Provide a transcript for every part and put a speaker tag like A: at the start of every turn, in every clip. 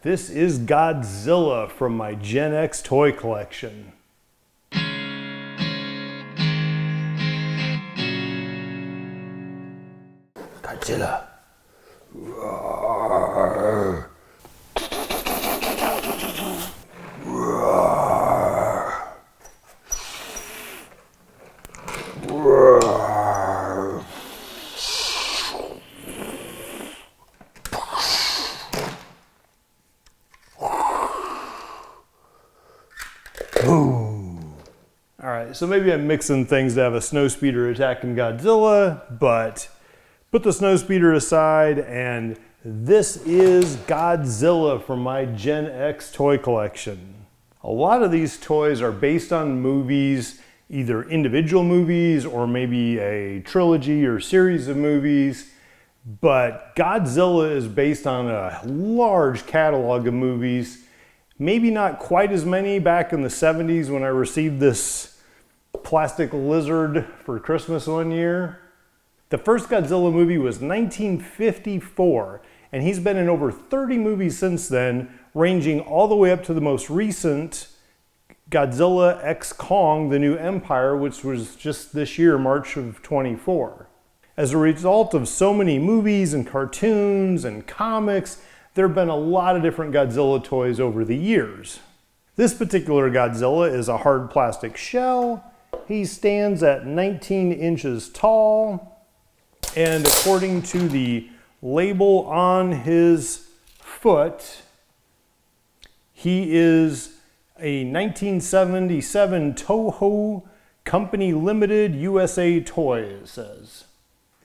A: This is Godzilla from my Gen X toy collection. Godzilla. Roar. Roar. Roar. Boom. All right, so maybe I'm mixing things to have a snowspeeder attacking Godzilla, but put the snowspeeder aside, and this is Godzilla from my Gen X toy collection. A lot of these toys are based on movies, either individual movies or maybe a trilogy or series of movies, but Godzilla is based on a large catalog of movies. Maybe not quite as many back in the 70s when I received this plastic lizard for Christmas one year. The first Godzilla movie was 1954, and he's been in over 30 movies since then, ranging all the way up to the most recent Godzilla X Kong, The New Empire, which was just this year, March of 24. As a result of so many movies and cartoons and comics, there have been a lot of different Godzilla toys over the years. This particular Godzilla is a hard plastic shell. He stands at 19 inches tall, and according to the label on his foot, he is a 1977 TOHO Company Limited USA toy, it says.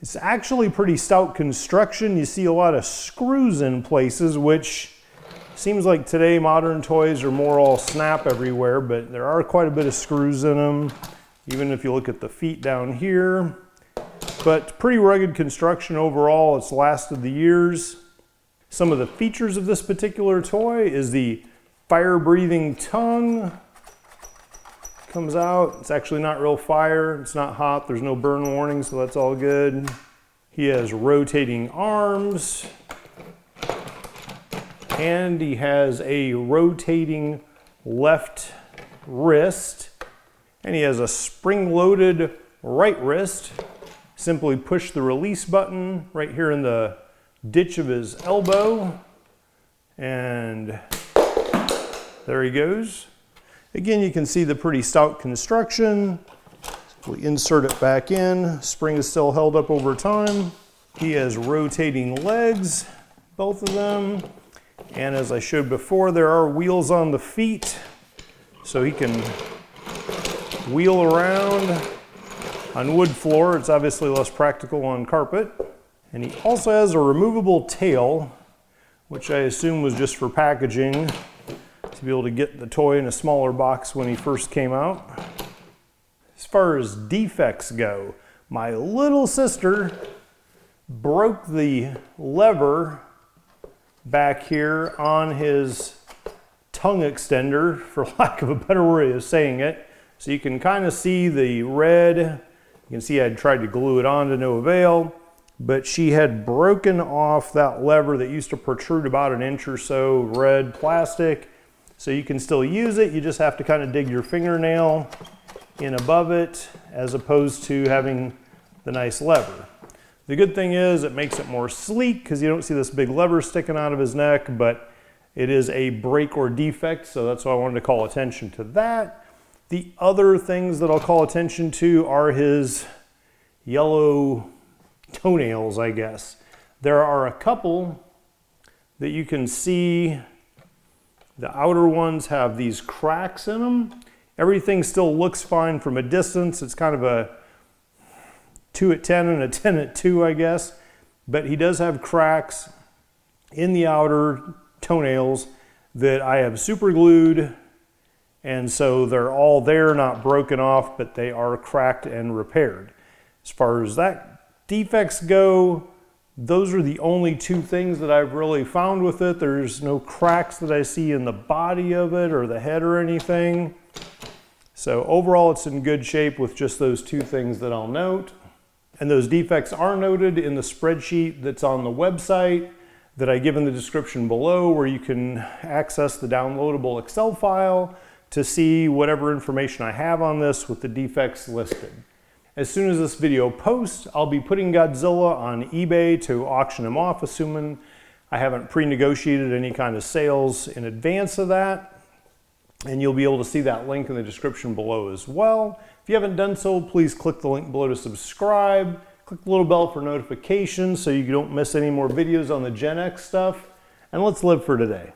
A: It's actually pretty stout construction. You see a lot of screws in places, which seems like today modern toys are more all snap everywhere, but there are quite a bit of screws in them, even if you look at the feet down here. But pretty rugged construction overall. It's lasted the years. Some of the features of this particular toy is the fire-breathing tongue. Comes out. It's actually not real fire. It's not hot. There's no burn warning, so that's all good. He has rotating arms. And he has a rotating left wrist. And he has a spring-loaded right wrist. Simply push the release button right here in the ditch of his elbow. And there he goes. Again, you can see the pretty stout construction. We insert it back in. Spring is still held up over time. He has rotating legs, both of them. And as I showed before, there are wheels on the feet, so he can wheel around on wood floor. It's obviously less practical on carpet. And he also has a removable tail, which I assume was just for packaging, to be able to get the toy in a smaller box when he first came out. As far as defects go, my little sister broke the lever back here on his tongue extender, for lack of a better way of saying it. So you can kind of see the red. You can see I tried to glue it on to no avail, but she had broken off that lever that used to protrude about an inch or so, red plastic. So you can still use it, you just have to kind of dig your fingernail in above it, as opposed to having the nice lever. The good thing is it makes it more sleek because you don't see this big lever sticking out of his neck, but it is a break or defect, so that's why I wanted to call attention to that. The other things that I'll call attention to are his yellow toenails, I guess. There are a couple that you can see. The outer ones have these cracks in them. Everything still looks fine from a distance. It's kind of a 2 at 10 and a 10 at 2, I guess. But he does have cracks in the outer toenails that I have super glued. And so they're all there, not broken off, but they are cracked and repaired. As far as that defects go, those are the only two things that I've really found with it. There's no cracks that I see in the body of it or the head or anything. So overall, it's in good shape with just those two things that I'll note. And those defects are noted in the spreadsheet that's on the website. that I give in the description below, where you can access the downloadable Excel file to see whatever information I have on this with the defects listed. As soon as this video posts, I'll be putting Godzilla on eBay to auction him off, assuming I haven't pre-negotiated any kind of sales in advance of that. And you'll be able to see that link in the description below as well. If you haven't done so, please click the link below to subscribe. Click the little bell for notifications so you don't miss any more videos on the Gen X stuff. And let's live for today.